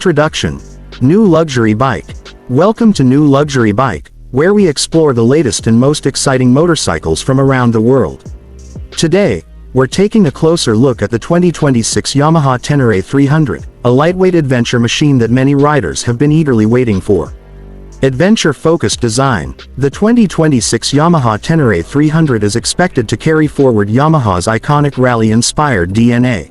Introduction. New Luxury Bike. Welcome to New Luxury Bike, where we explore the latest and most exciting motorcycles from around the world. Today, we're taking a closer look at the 2026 Yamaha Tenere 300, a lightweight adventure machine that many riders have been eagerly waiting for. Adventure-focused design. The 2026 Yamaha Tenere 300 is expected to carry forward Yamaha's iconic rally-inspired DNA.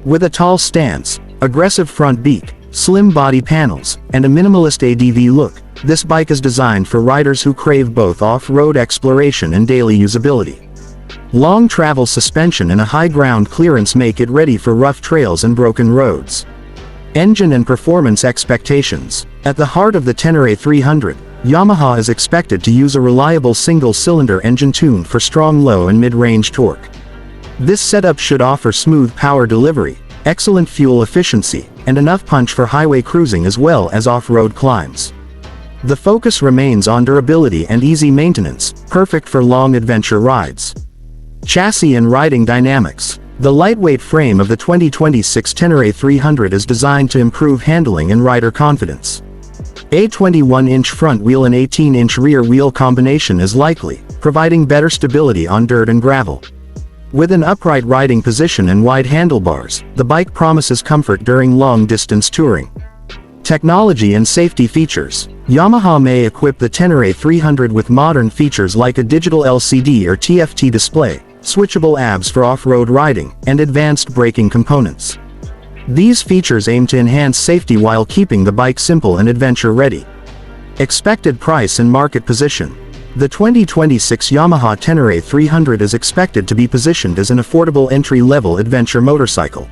With a tall stance, aggressive front beak, slim body panels, and a minimalist ADV look, this bike is designed for riders who crave both off-road exploration and daily usability. Long travel suspension and a high ground clearance make it ready for rough trails and broken roads. Engine and performance expectations. At the heart of the Tenere 300, Yamaha is expected to use a reliable single-cylinder engine tuned for strong low and mid-range torque. This setup should offer smooth power delivery, excellent fuel efficiency, and enough punch for highway cruising as well as off-road climbs. The focus remains on durability and easy maintenance, perfect for long adventure rides. Chassis and riding dynamics. The lightweight frame of the 2026 Tenere 300 is designed to improve handling and rider confidence. A 21-inch front wheel and 18-inch rear wheel combination is likely, providing better stability on dirt and gravel. With an upright riding position and wide handlebars, the bike promises comfort during long-distance touring. Technology and safety features. Yamaha may equip the Tenere 300 with modern features like a digital LCD or TFT display, switchable ABS for off-road riding, and advanced braking components. These features aim to enhance safety while keeping the bike simple and adventure-ready. Expected price and market position. The 2026 Yamaha Tenere 300 is expected to be positioned as an affordable entry-level adventure motorcycle.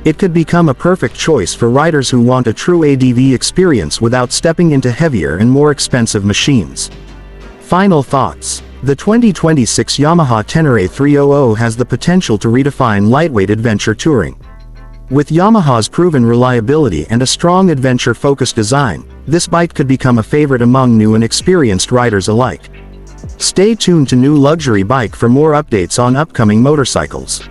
It could become a perfect choice for riders who want a true ADV experience without stepping into heavier and more expensive machines. Final thoughts. The 2026 Yamaha Tenere 300 has the potential to redefine lightweight adventure touring. With Yamaha's proven reliability and a strong adventure-focused design, this bike could become a favorite among new and experienced riders alike. Stay tuned to New Luxury Bike for more updates on upcoming motorcycles.